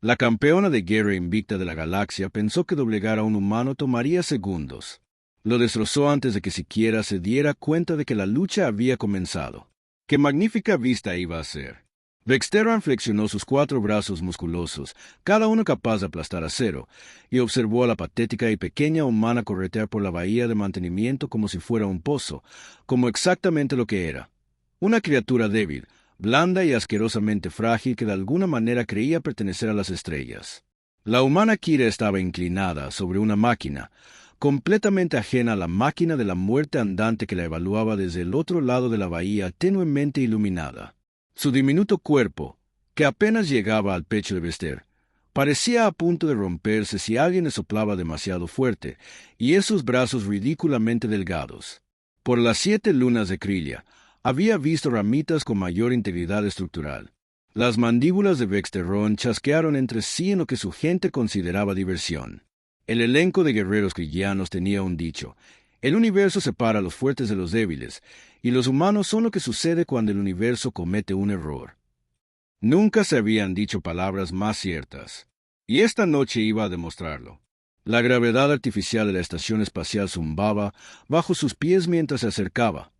La campeona de guerra invicta de la galaxia pensó que doblegar a un humano tomaría segundos. Lo destrozó antes de que siquiera se diera cuenta de que la lucha había comenzado. ¡Qué magnífica vista iba a ser! Vexteran flexionó sus 4 brazos musculosos, cada uno capaz de aplastar acero, y observó a la patética y pequeña humana corretear por la bahía de mantenimiento como si fuera un pozo, como exactamente lo que era. Una criatura débil, blanda y asquerosamente frágil que de alguna manera creía pertenecer a las estrellas. La humana Kira estaba inclinada sobre una máquina, completamente ajena a la máquina de la muerte andante que la evaluaba desde el otro lado de la bahía tenuemente iluminada. Su diminuto cuerpo, que apenas llegaba al pecho de Vester, parecía a punto de romperse si alguien le soplaba demasiado fuerte, y esos brazos ridículamente delgados. Por las 7 lunas de Krilia, había visto ramitas con mayor integridad estructural. Las mandíbulas de Vexterron chasquearon entre sí en lo que su gente consideraba diversión. El elenco de guerreros krillianos tenía un dicho: el universo separa a los fuertes de los débiles, y los humanos son lo que sucede cuando el universo comete un error. Nunca se habían dicho palabras más ciertas. Y esta noche iba a demostrarlo. La gravedad artificial de la estación espacial zumbaba bajo sus pies mientras se acercaba,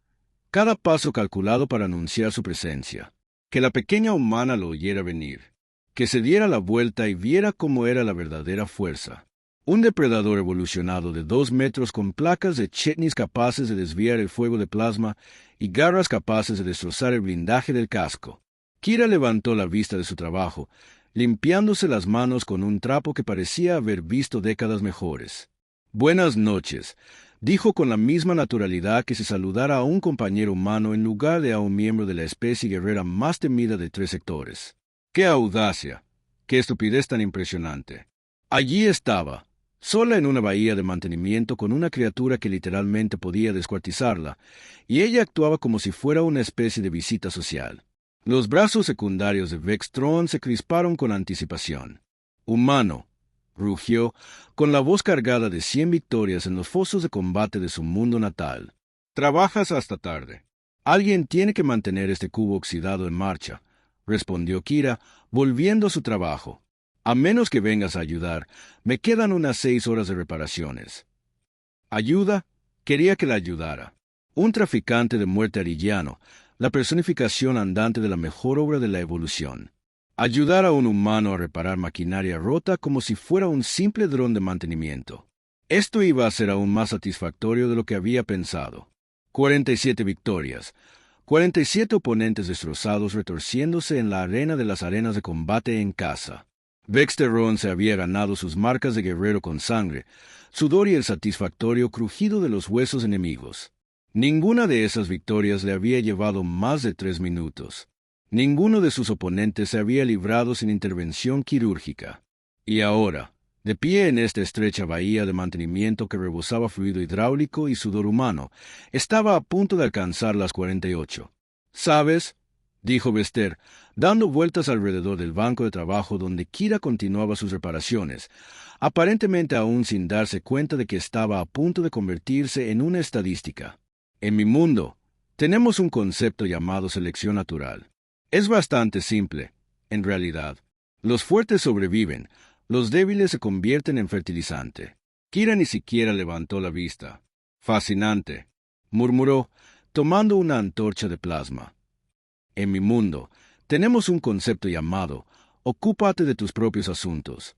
cada paso calculado para anunciar su presencia. Que la pequeña humana lo oyera venir, que se diera la vuelta y viera cómo era la verdadera fuerza. Un depredador evolucionado de 2 metros con placas de Chetnis capaces de desviar el fuego de plasma y garras capaces de destrozar el blindaje del casco. Kira levantó la vista de su trabajo, limpiándose las manos con un trapo que parecía haber visto décadas mejores. «Buenas noches», dijo con la misma naturalidad que si saludara a un compañero humano en lugar de a un miembro de la especie guerrera más temida de 3 sectores. ¡Qué audacia! ¡Qué estupidez tan impresionante! Allí estaba, sola en una bahía de mantenimiento con una criatura que literalmente podía descuartizarla, y ella actuaba como si fuera una especie de visita social. Los brazos secundarios de Vextron se crisparon con anticipación. «Humano», rugió, con la voz cargada de 100 victorias en los fosos de combate de su mundo natal. «Trabajas hasta tarde. Alguien tiene que mantener este cubo oxidado en marcha», respondió Kira, volviendo a su trabajo. «A menos que vengas a ayudar, me quedan unas 6 horas de reparaciones». ¿Ayuda? Quería que la ayudara. Un traficante de muerte arillano, la personificación andante de la mejor obra de la evolución. Ayudar a un humano a reparar maquinaria rota como si fuera un simple dron de mantenimiento. Esto iba a ser aún más satisfactorio de lo que había pensado. 47 victorias. 47 oponentes destrozados retorciéndose en la arena de las arenas de combate en casa. Vexterron se había ganado sus marcas de guerrero con sangre, sudor y el satisfactorio crujido de los huesos enemigos. Ninguna de esas victorias le había llevado más de 3 minutos. Ninguno de sus oponentes se había librado sin intervención quirúrgica. Y ahora, de pie en esta estrecha bahía de mantenimiento que rebosaba fluido hidráulico y sudor humano, estaba a punto de alcanzar las 48. «¿Sabes?», dijo Vester, dando vueltas alrededor del banco de trabajo donde Kira continuaba sus reparaciones, aparentemente aún sin darse cuenta de que estaba a punto de convertirse en una estadística. «En mi mundo, tenemos un concepto llamado selección natural. Es bastante simple, en realidad. Los fuertes sobreviven, los débiles se convierten en fertilizante». Kira ni siquiera levantó la vista. «Fascinante», murmuró, tomando una antorcha de plasma. «En mi mundo, tenemos un concepto llamado ocúpate de tus propios asuntos.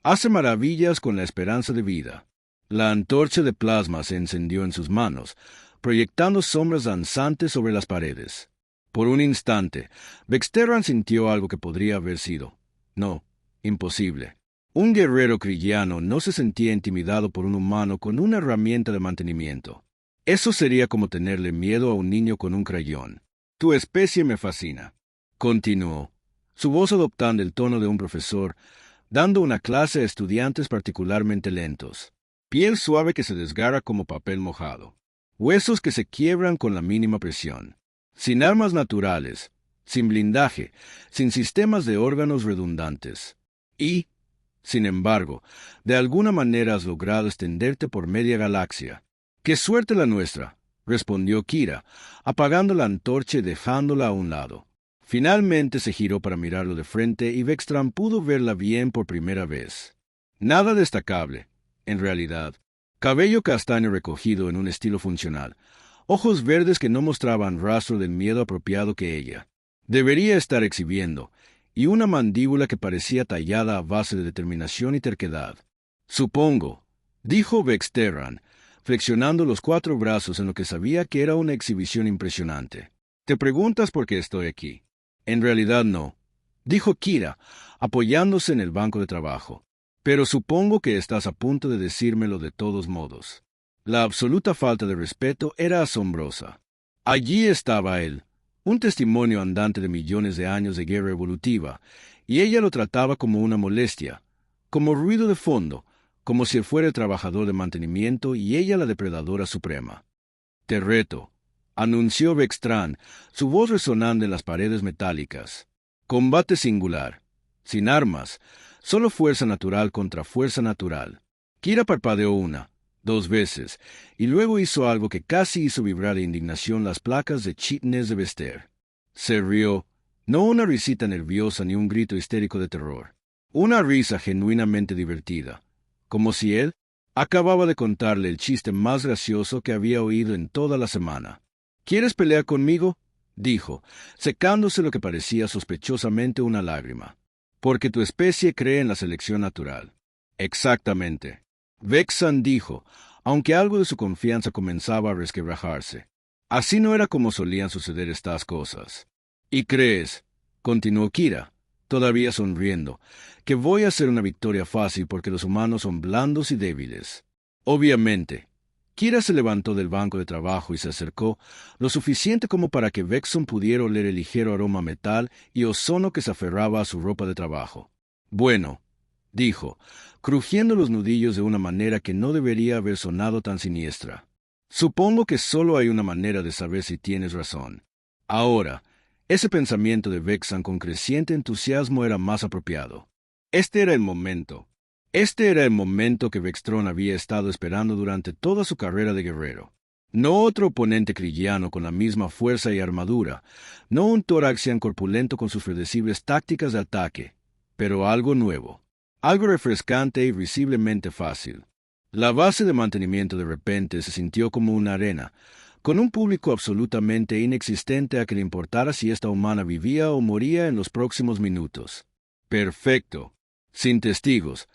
Hace maravillas con la esperanza de vida». La antorcha de plasma se encendió en sus manos, proyectando sombras danzantes sobre las paredes. Por un instante, Vexterran sintió algo que podría haber sido. No, imposible. Un guerrero krilliano no se sentía intimidado por un humano con una herramienta de mantenimiento. Eso sería como tenerle miedo a un niño con un crayón. «Tu especie me fascina», continuó, su voz adoptando el tono de un profesor, dando una clase a estudiantes particularmente lentos. «Piel suave que se desgarra como papel mojado. Huesos que se quiebran con la mínima presión. Sin armas naturales, sin blindaje, sin sistemas de órganos redundantes. Y, sin embargo, de alguna manera has logrado extenderte por media galaxia». «¡Qué suerte la nuestra!», respondió Kira, apagando la antorcha y dejándola a un lado. Finalmente se giró para mirarlo de frente y Vextran pudo verla bien por primera vez. Nada destacable, en realidad. Cabello castaño recogido en un estilo funcional. Ojos verdes que no mostraban rastro del miedo apropiado que ella debería estar exhibiendo, y una mandíbula que parecía tallada a base de determinación y terquedad. Supongo, dijo Vexterran, flexionando los 4 brazos en lo que sabía que era una exhibición impresionante. ¿Te preguntas por qué estoy aquí? En realidad no, dijo Kira, apoyándose en el banco de trabajo. Pero supongo que estás a punto de decírmelo de todos modos. La absoluta falta de respeto era asombrosa. Allí estaba él, un testimonio andante de millones de años de guerra evolutiva, y ella lo trataba como una molestia, como ruido de fondo, como si él fuera el trabajador de mantenimiento y ella la depredadora suprema. Te reto, anunció Vextran, su voz resonando en las paredes metálicas. Combate singular, sin armas, solo fuerza natural contra fuerza natural. Kira parpadeó 1, 2 veces, y luego hizo algo que casi hizo vibrar de indignación las placas de chitnes de Vester. Se rió, no una risita nerviosa ni un grito histérico de terror. Una risa genuinamente divertida, como si él acababa de contarle el chiste más gracioso que había oído en toda la semana. ¿Quieres pelear conmigo?, dijo, secándose lo que parecía sospechosamente una lágrima. Porque tu especie cree en la selección natural. Exactamente. Vexan dijo, aunque algo de su confianza comenzaba a resquebrajarse. Así no era como solían suceder estas cosas. ¿Y crees, continuó Kira, todavía sonriendo, que voy a hacer una victoria fácil porque los humanos son blandos y débiles? Obviamente. Kira se levantó del banco de trabajo y se acercó lo suficiente como para que Vexon pudiera oler el ligero aroma a metal y ozono que se aferraba a su ropa de trabajo. Bueno, dijo, crujiendo los nudillos de una manera que no debería haber sonado tan siniestra. Supongo que solo hay una manera de saber si tienes razón. Ahora, ese pensamiento de Vexan con creciente entusiasmo era más apropiado. Este era el momento que Vextron había estado esperando durante toda su carrera de guerrero. No otro oponente crilliano con la misma fuerza y armadura, no un Toraxian corpulento con sus predecibles tácticas de ataque, pero algo nuevo, algo refrescante y visiblemente fácil. La base de mantenimiento de repente se sintió como una arena, con un público absolutamente inexistente a que le importara si esta humana vivía o moría en los próximos minutos. Perfecto. Sin testigos.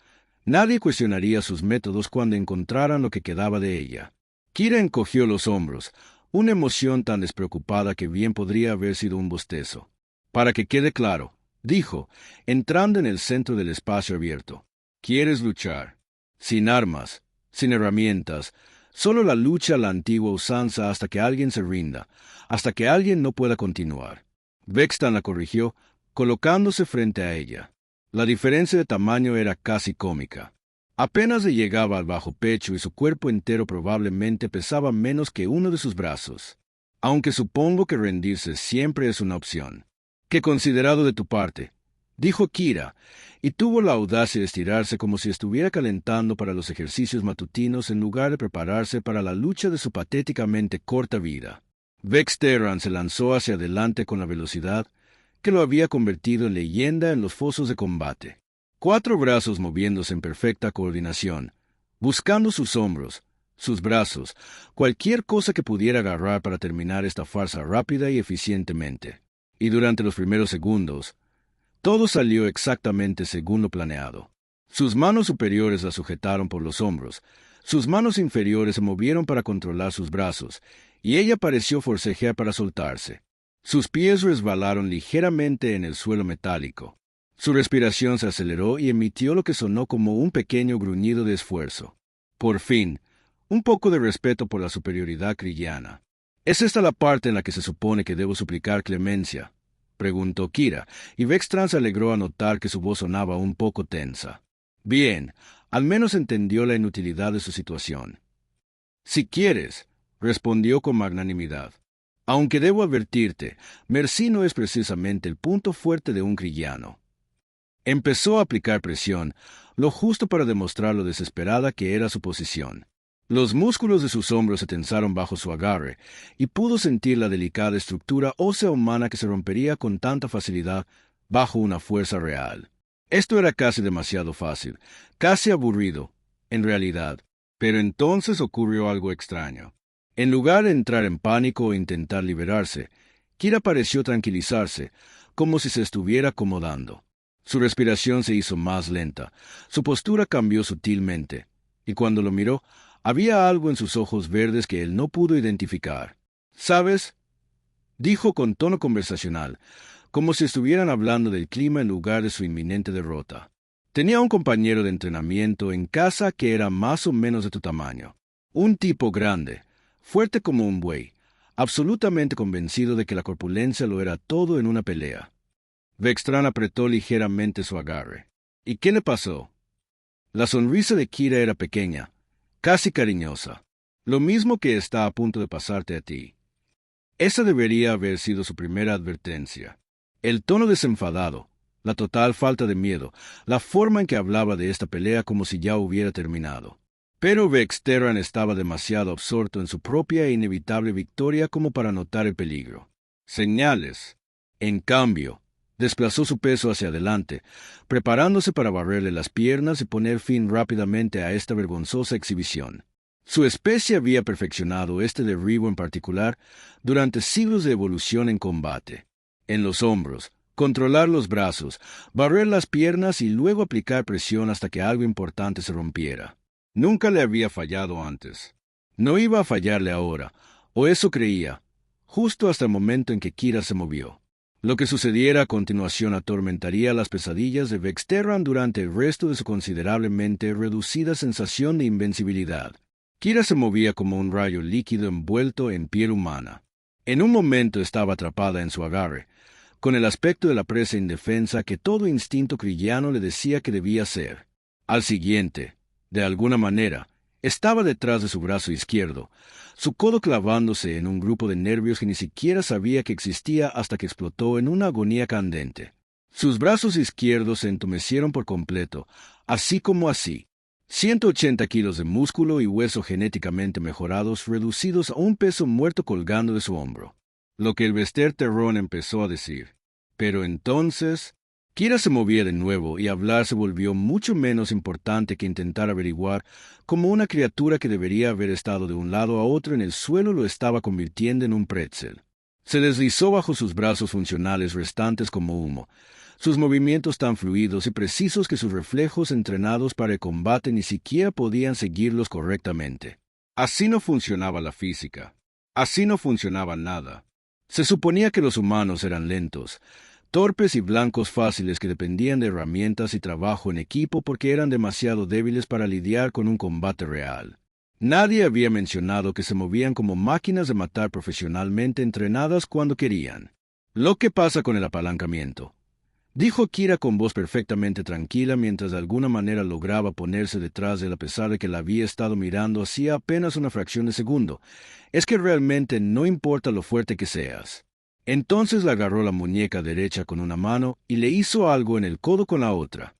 Nadie cuestionaría sus métodos cuando encontraran lo que quedaba de ella. Kira encogió los hombros, una emoción tan despreocupada que bien podría haber sido un bostezo. Para que quede claro, dijo, entrando en el centro del espacio abierto. ¿Quieres luchar? Sin armas, sin herramientas, solo la lucha a la antigua usanza hasta que alguien se rinda, hasta que alguien no pueda continuar. Vextan la corrigió, colocándose frente a ella. La diferencia de tamaño era casi cómica. Apenas le llegaba al bajo pecho y su cuerpo entero probablemente pesaba menos que uno de sus brazos. Aunque supongo que rendirse siempre es una opción. Qué considerado de tu parte, dijo Kira, y tuvo la audacia de estirarse como si estuviera calentando para los ejercicios matutinos en lugar de prepararse para la lucha de su patéticamente corta vida. Vexterran se lanzó hacia adelante con la velocidad que lo había convertido en leyenda en los fosos de combate. 4 brazos moviéndose en perfecta coordinación, buscando sus hombros, sus brazos, cualquier cosa que pudiera agarrar para terminar esta farsa rápida y eficientemente. Y durante los primeros segundos, todo salió exactamente según lo planeado. Sus manos superiores la sujetaron por los hombros, sus manos inferiores se movieron para controlar sus brazos, y ella pareció forcejear para soltarse. Sus pies resbalaron ligeramente en el suelo metálico. Su respiración se aceleró y emitió lo que sonó como un pequeño gruñido de esfuerzo. Por fin, un poco de respeto por la superioridad crilliana. ¿Es esta la parte en la que se supone que debo suplicar clemencia?, preguntó Kira, y Vextran se alegró a notar que su voz sonaba un poco tensa. Bien, al menos entendió la inutilidad de su situación. Si quieres, respondió con magnanimidad. Aunque debo advertirte, Merci no es precisamente el punto fuerte de un crillano. Empezó a aplicar presión, lo justo para demostrar lo desesperada que era su posición. Los músculos de sus hombros se tensaron bajo su agarre, y pudo sentir la delicada estructura ósea humana que se rompería con tanta facilidad bajo una fuerza real. Esto era casi demasiado fácil, casi aburrido, en realidad. Pero entonces ocurrió algo extraño. En lugar de entrar en pánico o intentar liberarse, Kira pareció tranquilizarse, como si se estuviera acomodando. Su respiración se hizo más lenta, su postura cambió sutilmente, y cuando lo miró, había algo en sus ojos verdes que él no pudo identificar. ¿Sabes?, dijo con tono conversacional, como si estuvieran hablando del clima en lugar de su inminente derrota. Tenía un compañero de entrenamiento en casa que era más o menos de tu tamaño. Un tipo grande, fuerte como un buey, absolutamente convencido de que la corpulencia lo era todo en una pelea. Vextran apretó ligeramente su agarre. ¿Y qué le pasó? La sonrisa de Kira era pequeña, casi cariñosa. Lo mismo que está a punto de pasarte a ti. Esa debería haber sido su primera advertencia. El tono desenfadado, la total falta de miedo, la forma en que hablaba de esta pelea como si ya hubiera terminado. Pero Vexterran estaba demasiado absorto en su propia e inevitable victoria como para notar el peligro. Señales. En cambio, desplazó su peso hacia adelante, preparándose para barrerle las piernas y poner fin rápidamente a esta vergonzosa exhibición. Su especie había perfeccionado este derribo en particular durante siglos de evolución en combate. En los hombros, controlar los brazos, barrer las piernas y luego aplicar presión hasta que algo importante se rompiera. Nunca le había fallado antes. No iba a fallarle ahora, o eso creía, justo hasta el momento en que Kira se movió. Lo que sucediera a continuación atormentaría las pesadillas de Vexterran durante el resto de su considerablemente reducida sensación de invencibilidad. Kira se movía como un rayo líquido envuelto en piel humana. En un momento estaba atrapada en su agarre, con el aspecto de la presa indefensa que todo instinto cristiano le decía que debía ser. Al siguiente, de alguna manera, estaba detrás de su brazo izquierdo, su codo clavándose en un grupo de nervios que ni siquiera sabía que existía hasta que explotó en una agonía candente. Sus brazos izquierdos se entumecieron por completo, así como así. 180 kilos de músculo y hueso genéticamente mejorados reducidos a un peso muerto colgando de su hombro. Lo que el Vexterran empezó a decir. Pero entonces, Kira se movía de nuevo y hablar se volvió mucho menos importante que intentar averiguar cómo una criatura que debería haber estado de un lado a otro en el suelo lo estaba convirtiendo en un pretzel. Se deslizó bajo sus brazos funcionales restantes como humo, sus movimientos tan fluidos y precisos que sus reflejos entrenados para el combate ni siquiera podían seguirlos correctamente. Así no funcionaba la física. Así no funcionaba nada. Se suponía que los humanos eran lentos, torpes y blancos fáciles que dependían de herramientas y trabajo en equipo porque eran demasiado débiles para lidiar con un combate real. Nadie había mencionado que se movían como máquinas de matar profesionalmente entrenadas cuando querían. Lo que pasa con el apalancamiento, dijo Kira con voz perfectamente tranquila mientras de alguna manera lograba ponerse detrás de él a pesar de que la había estado mirando hacía apenas una fracción de segundo, es que realmente no importa lo fuerte que seas. Entonces le agarró la muñeca derecha con una mano y le hizo algo en el codo con la otra.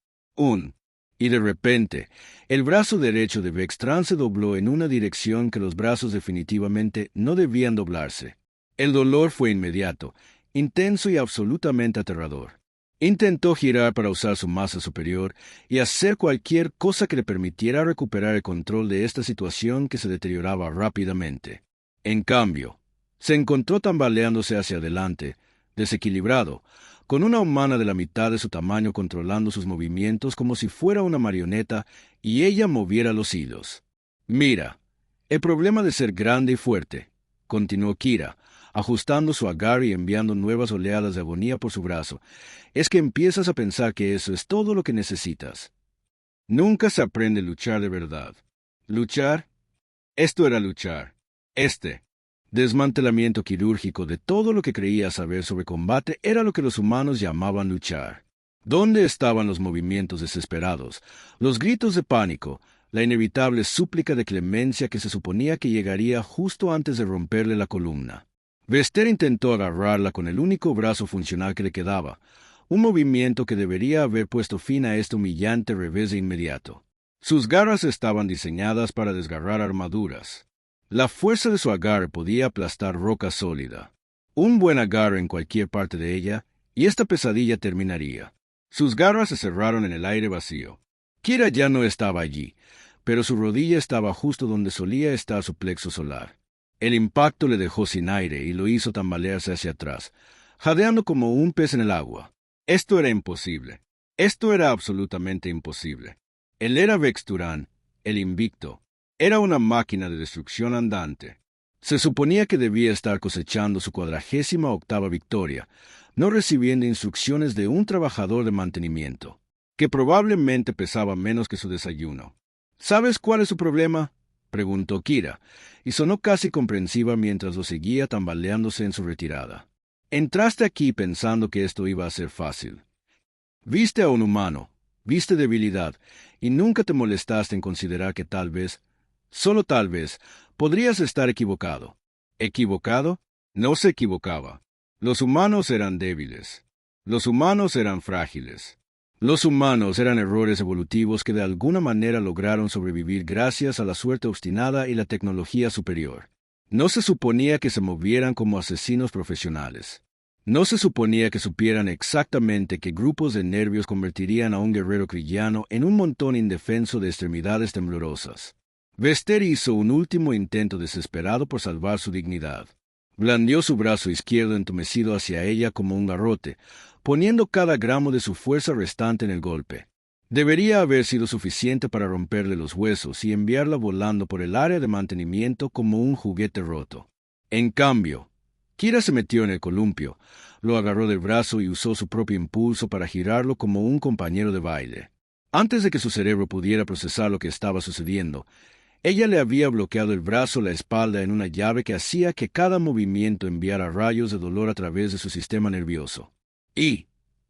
Y de repente, el brazo derecho de Vextran se dobló en una dirección que los brazos definitivamente no debían doblarse. El dolor fue inmediato, intenso y absolutamente aterrador. Intentó girar para usar su masa superior y hacer cualquier cosa que le permitiera recuperar el control de esta situación que se deterioraba rápidamente. En cambio, se encontró tambaleándose hacia adelante, desequilibrado, con una humana de la mitad de su tamaño controlando sus movimientos como si fuera una marioneta y ella moviera los hilos. «Mira, el problema de ser grande y fuerte», continuó Kira, ajustando su agarre y enviando nuevas oleadas de agonía por su brazo, «es que empiezas a pensar que eso es todo lo que necesitas. Nunca se aprende a luchar de verdad. ¿Luchar? Esto era luchar. Desmantelamiento quirúrgico de todo lo que creía saber sobre combate era lo que los humanos llamaban luchar. ¿Dónde estaban los movimientos desesperados, los gritos de pánico, la inevitable súplica de clemencia que se suponía que llegaría justo antes de romperle la columna? Vester intentó agarrarla con el único brazo funcional que le quedaba, un movimiento que debería haber puesto fin a este humillante revés de inmediato. Sus garras estaban diseñadas para desgarrar armaduras. La fuerza de su agarre podía aplastar roca sólida. Un buen agarre en cualquier parte de ella, y esta pesadilla terminaría. Sus garras se cerraron en el aire vacío. Kira ya no estaba allí, pero su rodilla estaba justo donde solía estar su plexo solar. El impacto le dejó sin aire y lo hizo tambalearse hacia atrás, jadeando como un pez en el agua. Esto era imposible. Esto era absolutamente imposible. Él era Vex Turán, el invicto. Era una máquina de destrucción andante. Se suponía que debía estar cosechando su 48ª victoria, no recibiendo instrucciones de un trabajador de mantenimiento, que probablemente pesaba menos que su desayuno. ¿Sabes cuál es su problema?, preguntó Kira, y sonó casi comprensiva mientras lo seguía tambaleándose en su retirada. Entraste aquí pensando que esto iba a ser fácil. Viste a un humano, viste debilidad, y nunca te molestaste en considerar que tal vez, solo tal vez, podrías estar equivocado. ¿Equivocado? No se equivocaba. Los humanos eran débiles. Los humanos eran frágiles. Los humanos eran errores evolutivos que de alguna manera lograron sobrevivir gracias a la suerte obstinada y la tecnología superior. No se suponía que se movieran como asesinos profesionales. No se suponía que supieran exactamente qué grupos de nervios convertirían a un guerrero krillano en un montón indefenso de extremidades temblorosas. Vester hizo un último intento desesperado por salvar su dignidad. Blandió su brazo izquierdo entumecido hacia ella como un garrote, poniendo cada gramo de su fuerza restante en el golpe. Debería haber sido suficiente para romperle los huesos y enviarla volando por el área de mantenimiento como un juguete roto. En cambio, Kira se metió en el columpio, lo agarró del brazo y usó su propio impulso para girarlo como un compañero de baile. Antes de que su cerebro pudiera procesar lo que estaba sucediendo, ella le había bloqueado el brazo, la espalda en una llave que hacía que cada movimiento enviara rayos de dolor a través de su sistema nervioso. Y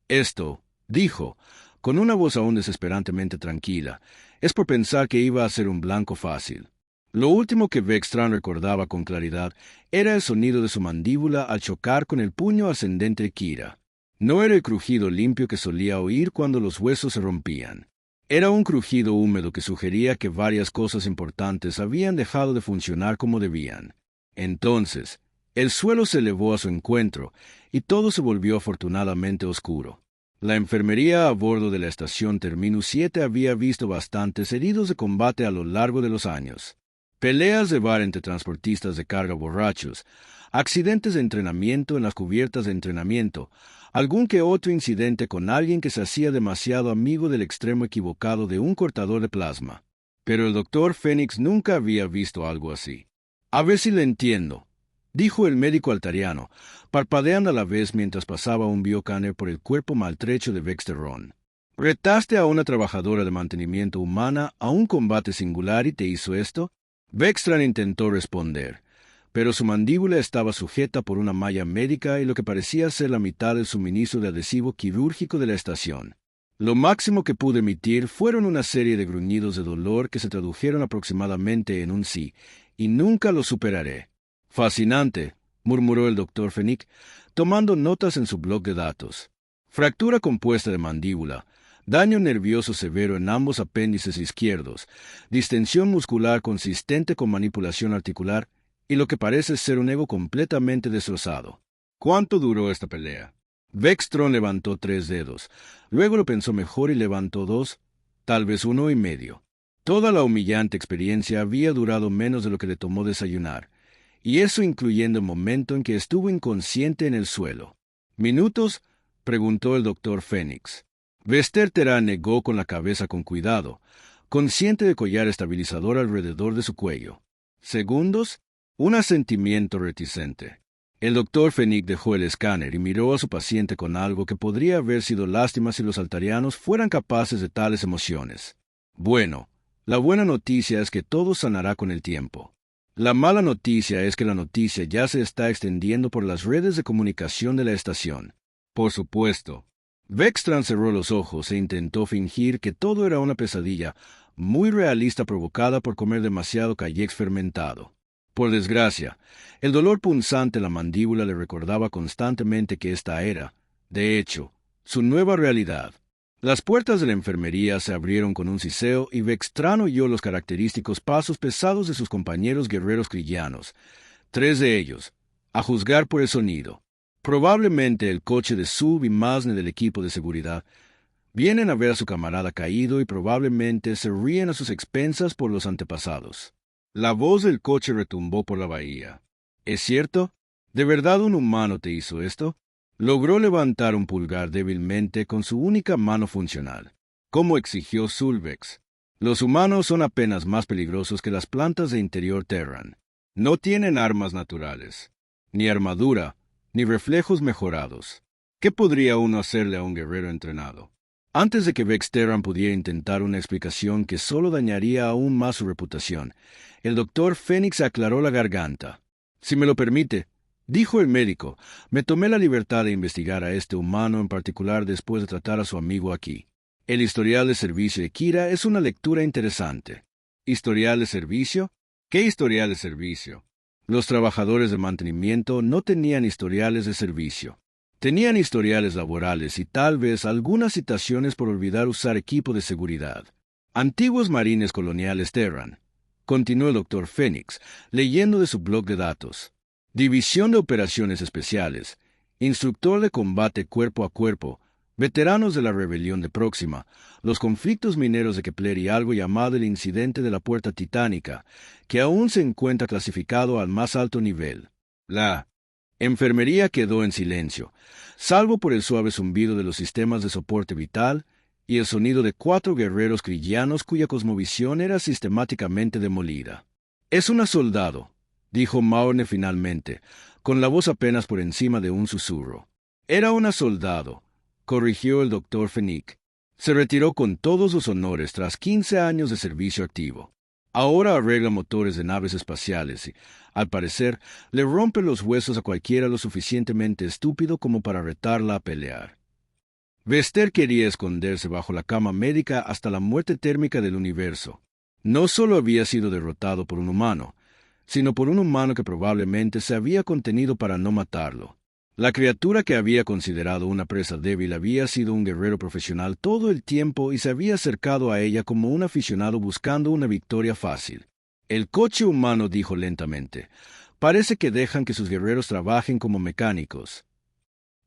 esto, dijo, con una voz aún desesperantemente tranquila, es por pensar que iba a ser un blanco fácil. Lo último que Vextran recordaba con claridad era el sonido de su mandíbula al chocar con el puño ascendente de Kira. No era el crujido limpio que solía oír cuando los huesos se rompían. Era un crujido húmedo que sugería que varias cosas importantes habían dejado de funcionar como debían. Entonces, el suelo se elevó a su encuentro y todo se volvió afortunadamente oscuro. La enfermería a bordo de la estación Terminus 7 había visto bastantes heridos de combate a lo largo de los años. Peleas de bar entre transportistas de carga borrachos, accidentes de entrenamiento en las cubiertas de entrenamiento, algún que otro incidente con alguien que se hacía demasiado amigo del extremo equivocado de un cortador de plasma. Pero el Dr. Fénix nunca había visto algo así. A ver si le entiendo, dijo el médico altariano, parpadeando a la vez mientras pasaba un biocanner por el cuerpo maltrecho de Vexterron. ¿Retaste a una trabajadora de mantenimiento humana a un combate singular y te hizo esto? Vextran intentó responder, pero su mandíbula estaba sujeta por una malla médica y lo que parecía ser la mitad del suministro de adhesivo quirúrgico de la estación. Lo máximo que pude emitir fueron una serie de gruñidos de dolor que se tradujeron aproximadamente en un sí, y nunca lo superaré. Fascinante, murmuró el Dr. Fenwick, tomando notas en su bloc de datos. Fractura compuesta de mandíbula, daño nervioso severo en ambos apéndices izquierdos, distensión muscular consistente con manipulación articular y lo que parece ser un ego completamente destrozado. ¿Cuánto duró esta pelea? Vextron levantó 3 dedos, luego lo pensó mejor y levantó 2, tal vez 1,5. Toda la humillante experiencia había durado menos de lo que le tomó desayunar, y eso incluyendo el momento en que estuvo inconsciente en el suelo. ¿Minutos?, preguntó el Dr. Fénix. Vester Terán negó con la cabeza con cuidado, consciente de collar estabilizador alrededor de su cuello. ¿Segundos? Un asentimiento reticente. El Dr. Fenwick dejó el escáner y miró a su paciente con algo que podría haber sido lástima si los altarianos fueran capaces de tales emociones. Bueno, la buena noticia es que todo sanará con el tiempo. La mala noticia es que la noticia ya se está extendiendo por las redes de comunicación de la estación. Por supuesto. Vextran cerró los ojos e intentó fingir que todo era una pesadilla muy realista provocada por comer demasiado callex fermentado. Por desgracia, el dolor punzante en la mandíbula le recordaba constantemente que esta era, de hecho, su nueva realidad. Las puertas de la enfermería se abrieron con un siseo y Vextran oyó los característicos pasos pesados de sus compañeros guerreros cristianos, 3 de ellos, a juzgar por el sonido. Probablemente el coche de Sub y Masne del equipo de seguridad. Vienen a ver a su camarada caído y probablemente se ríen a sus expensas por los antepasados. La voz del coche retumbó por la bahía. ¿Es cierto? ¿De verdad un humano te hizo esto? Logró levantar un pulgar débilmente con su única mano funcional. Como exigió Sulvex. Los humanos son apenas más peligrosos que las plantas de interior Terran. No tienen armas naturales, ni armadura, ni reflejos mejorados. ¿Qué podría uno hacerle a un guerrero entrenado? Antes de que Vex Terran pudiera intentar una explicación que solo dañaría aún más su reputación, el doctor Fénix aclaró la garganta. «Si me lo permite», dijo el médico, «me tomé la libertad de investigar a este humano en particular después de tratar a su amigo aquí. El historial de servicio de Kira es una lectura interesante». ¿Historial de servicio? ¿Qué historial de servicio? Los trabajadores de mantenimiento no tenían historiales de servicio. Tenían historiales laborales y tal vez algunas citaciones por olvidar usar equipo de seguridad. Antiguos marines coloniales Terran. Continuó el doctor Fénix, leyendo de su blog de datos. División de Operaciones Especiales. Instructor de combate cuerpo a cuerpo. Veteranos de la rebelión de Próxima. Los conflictos mineros de Kepler y algo llamado el incidente de la Puerta Titánica, que aún se encuentra clasificado al más alto nivel. La enfermería quedó en silencio, salvo por el suave zumbido de los sistemas de soporte vital y el sonido de 4 guerreros cristianos cuya cosmovisión era sistemáticamente demolida. «Es una soldado», dijo Maorne finalmente, con la voz apenas por encima de un susurro. «Era una soldado», corrigió el doctor Fénix. «Se retiró con todos los honores tras 15 años de servicio activo. Ahora arregla motores de naves espaciales y, al parecer, le rompe los huesos a cualquiera lo suficientemente estúpido como para retarla a pelear». Vester quería esconderse bajo la cama médica hasta la muerte térmica del universo. No solo había sido derrotado por un humano, sino por un humano que probablemente se había contenido para no matarlo. La criatura que había considerado una presa débil había sido un guerrero profesional todo el tiempo y se había acercado a ella como un aficionado buscando una victoria fácil. «El coche humano», dijo lentamente, «parece que dejan que sus guerreros trabajen como mecánicos».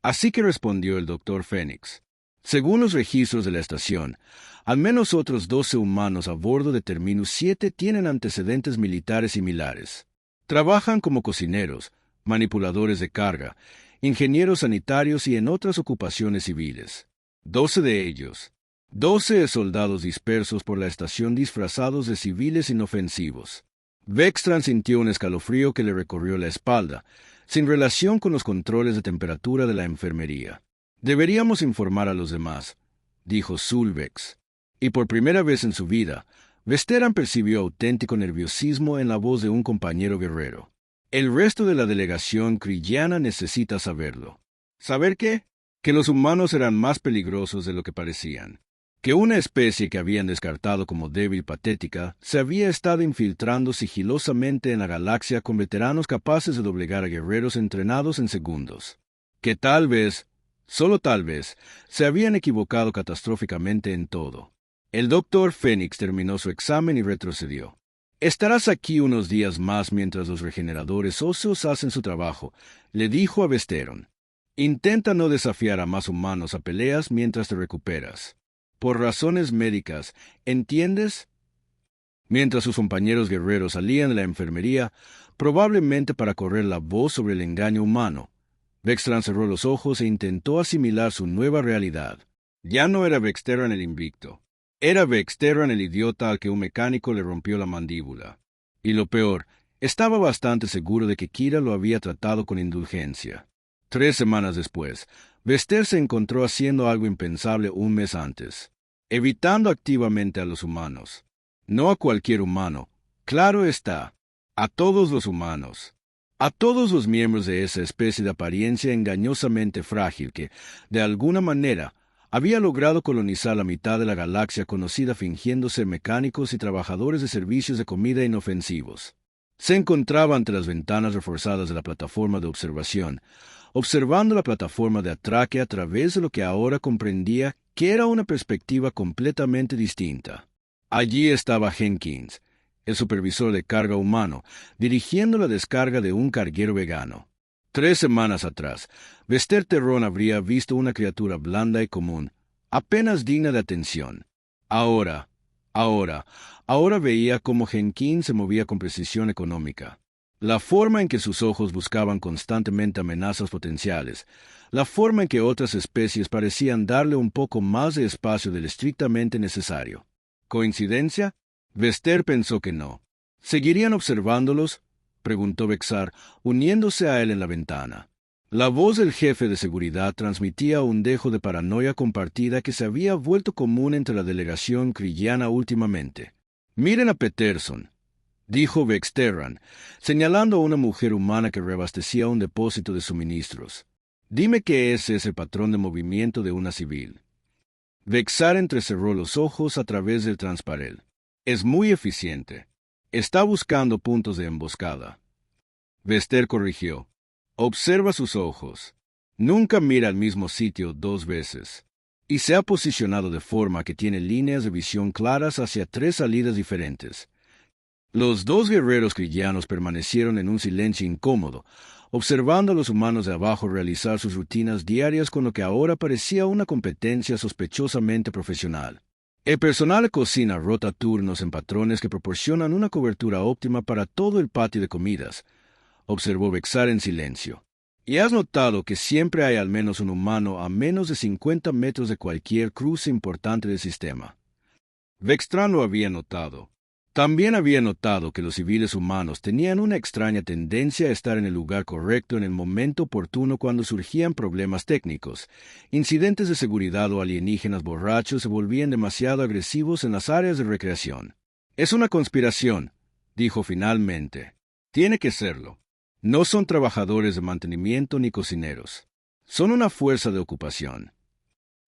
«Así que», respondió el doctor Fénix. «Según los registros de la estación, al menos otros 12 humanos a bordo de Terminus 7 tienen antecedentes militares similares. Trabajan como cocineros, manipuladores de carga, ingenieros sanitarios y en otras ocupaciones civiles. 12 de ellos. 12 soldados dispersos por la estación disfrazados de civiles inofensivos». Vextran sintió un escalofrío que le recorrió la espalda, sin relación con los controles de temperatura de la enfermería. «Deberíamos informar a los demás», dijo Sulvex. Y por primera vez en su vida, Vesteran percibió auténtico nerviosismo en la voz de un compañero guerrero. «El resto de la delegación cristiana necesita saberlo». ¿Saber qué? Que los humanos eran más peligrosos de lo que parecían. Que una especie que habían descartado como débil patética se había estado infiltrando sigilosamente en la galaxia con veteranos capaces de doblegar a guerreros entrenados en segundos. Que tal vez, solo tal vez, se habían equivocado catastróficamente en todo. El doctor Fénix terminó su examen y retrocedió. «Estarás aquí unos días más mientras los regeneradores óseos hacen su trabajo», le dijo a Vesteron. «Intenta no desafiar a más humanos a peleas mientras te recuperas. Por razones médicas, ¿entiendes?». Mientras sus compañeros guerreros salían de la enfermería, probablemente para correr la voz sobre el engaño humano, Vextran cerró los ojos e intentó asimilar su nueva realidad. Ya no era Vexteran el invicto. Era Vexteran el idiota al que un mecánico le rompió la mandíbula. Y lo peor, estaba bastante seguro de que Kira lo había tratado con indulgencia. 3 semanas después, Vester se encontró haciendo algo impensable un mes antes, evitando activamente a los humanos. No a cualquier humano, claro está, a todos los humanos. A todos los miembros de esa especie de apariencia engañosamente frágil que, de alguna manera, había logrado colonizar la mitad de la galaxia conocida fingiendo ser mecánicos y trabajadores de servicios de comida inofensivos. Se encontraba ante las ventanas reforzadas de la plataforma de observación, observando la plataforma de atraque a través de lo que ahora comprendía que era una perspectiva completamente distinta. Allí estaba Jenkins, el supervisor de carga humano, dirigiendo la descarga de un carguero vegano. 3 semanas atrás, Vester Terrón habría visto una criatura blanda y común, apenas digna de atención. Ahora veía cómo Jenkins se movía con precisión económica. La forma en que sus ojos buscaban constantemente amenazas potenciales, la forma en que otras especies parecían darle un poco más de espacio del estrictamente necesario. ¿Coincidencia? Vester pensó que no. ¿Seguirían observándolos?, preguntó Vexar, uniéndose a él en la ventana. La voz del jefe de seguridad transmitía un dejo de paranoia compartida que se había vuelto común entre la delegación kriyana últimamente. «Miren a Peterson», dijo Vexterran, señalando a una mujer humana que reabastecía un depósito de suministros. «Dime que ese es el patrón de movimiento de una civil». Vexar entrecerró los ojos a través del transparel. «Es muy eficiente. Está buscando puntos de emboscada». Vester corrigió. «Observa sus ojos. Nunca mira al mismo sitio 2 veces. Y se ha posicionado de forma que tiene líneas de visión claras hacia 3 salidas diferentes». Los 2 guerreros kriyanos permanecieron en un silencio incómodo, observando a los humanos de abajo realizar sus rutinas diarias con lo que ahora parecía una competencia sospechosamente profesional. El personal de cocina rota turnos en patrones que proporcionan una cobertura óptima para todo el patio de comidas, observó Vexar en silencio. ¿Y has notado que siempre hay al menos un humano a menos de 50 metros de cualquier cruce importante del sistema? Vextran lo había notado. También había notado que los civiles humanos tenían una extraña tendencia a estar en el lugar correcto en el momento oportuno cuando surgían problemas técnicos. Incidentes de seguridad o alienígenas borrachos se volvían demasiado agresivos en las áreas de recreación. «Es una conspiración», dijo finalmente. «Tiene que serlo. No son trabajadores de mantenimiento ni cocineros. Son una fuerza de ocupación».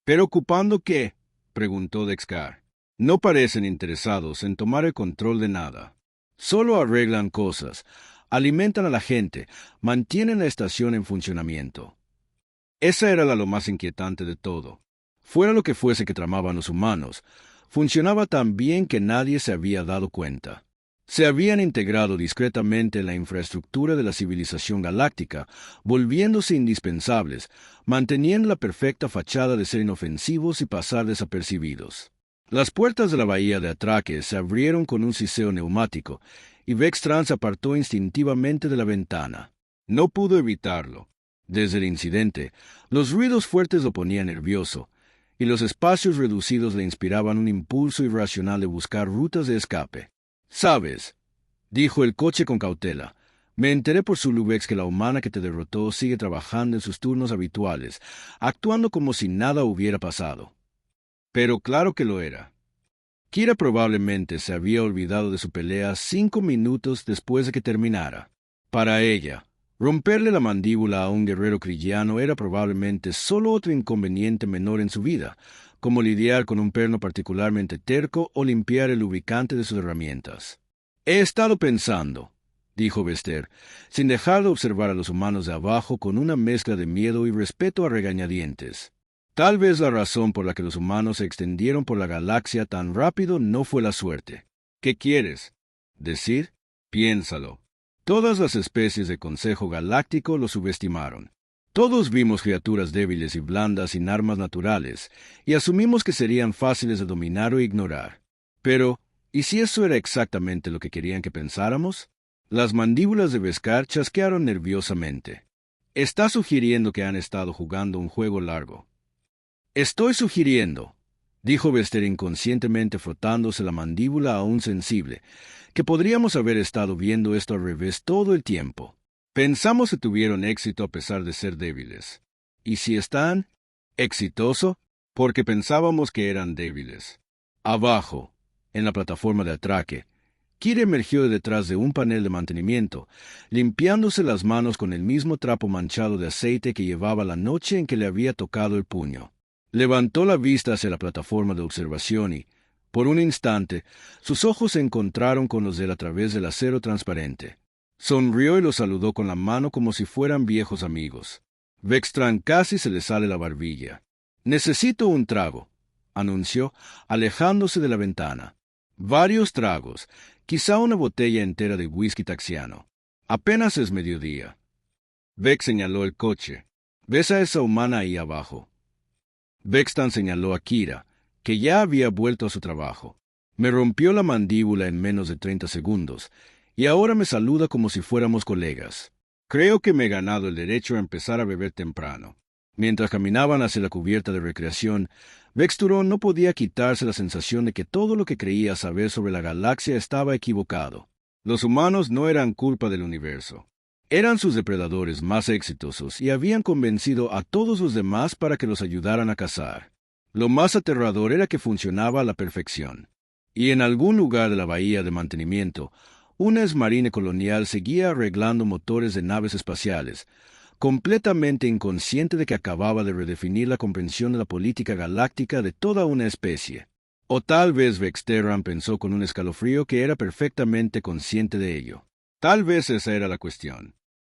«¿Pero ocupando qué?», preguntó Dexcar. «No parecen interesados en tomar el control de nada. Solo arreglan cosas, alimentan a la gente, mantienen la estación en funcionamiento». Esa era lo más inquietante de todo. Fuera lo que fuese que tramaban los humanos, funcionaba tan bien que nadie se había dado cuenta. Se habían integrado discretamente en la infraestructura de la civilización galáctica, volviéndose indispensables, manteniendo la perfecta fachada de ser inofensivos y pasar desapercibidos. Las puertas de la bahía de atraque se abrieron con un siseo neumático, y Vextran se apartó instintivamente de la ventana. No pudo evitarlo. Desde el incidente, los ruidos fuertes lo ponían nervioso, y los espacios reducidos le inspiraban un impulso irracional de buscar rutas de escape. «¿Sabes?», dijo el coche con cautela. «Me enteré por Zulubex que la humana que te derrotó sigue trabajando en sus turnos habituales, actuando como si nada hubiera pasado». Pero claro que lo era. Kira probablemente se había olvidado de su pelea 5 minutos después de que terminara. Para ella, romperle la mandíbula a un guerrero kriyano era probablemente solo otro inconveniente menor en su vida, como lidiar con un perno particularmente terco o limpiar el lubricante de sus herramientas. «He estado pensando», dijo Vester, sin dejar de observar a los humanos de abajo con una mezcla de miedo y respeto a regañadientes. Tal vez la razón por la que los humanos se extendieron por la galaxia tan rápido no fue la suerte. «¿Qué quieres decir? Piénsalo. Todas las especies del Consejo Galáctico lo subestimaron. Todos vimos criaturas débiles y blandas sin armas naturales, y asumimos que serían fáciles de dominar o ignorar. Pero, ¿y si eso era exactamente lo que querían que pensáramos?» Las mandíbulas de Beskar chasquearon nerviosamente. «Está sugiriendo que han estado jugando un juego largo». «Estoy sugiriendo», dijo Vester inconscientemente frotándose la mandíbula aún sensible, «que podríamos haber estado viendo esto al revés todo el tiempo. Pensamos que tuvieron éxito a pesar de ser débiles. ¿Y si están exitoso? Porque pensábamos que eran débiles». Abajo, en la plataforma de atraque, Kira emergió de detrás de un panel de mantenimiento, limpiándose las manos con el mismo trapo manchado de aceite que llevaba la noche en que le había tocado el puño. Levantó la vista hacia la plataforma de observación y, por un instante, sus ojos se encontraron con los de él a través del acero transparente. Sonrió y lo saludó con la mano como si fueran viejos amigos. Vextran casi se le sale la barbilla. «Necesito un trago», anunció, alejándose de la ventana. «Varios tragos, quizá una botella entera de whisky taxiano. Apenas es mediodía». Vex señaló el coche. «¿Ves a esa humana ahí abajo?» Vextran señaló a Kira, que ya había vuelto a su trabajo. Me rompió la mandíbula en menos de 30 segundos, y ahora me saluda como si fuéramos colegas. Creo que me he ganado el derecho a empezar a beber temprano. Mientras caminaban hacia la cubierta de recreación, Vexturón no podía quitarse la sensación de que todo lo que creía saber sobre la galaxia estaba equivocado. Los humanos no eran culpa del universo. Eran sus depredadores más exitosos y habían convencido a todos los demás para que los ayudaran a cazar. Lo más aterrador era que funcionaba a la perfección. Y en algún lugar de la bahía de mantenimiento, una exmarine colonial seguía arreglando motores de naves espaciales, completamente inconsciente de que acababa de redefinir la comprensión de la política galáctica de toda una especie. O tal vez Vexterran pensó con un escalofrío que era perfectamente consciente de ello. Tal vez esa era la cuestión.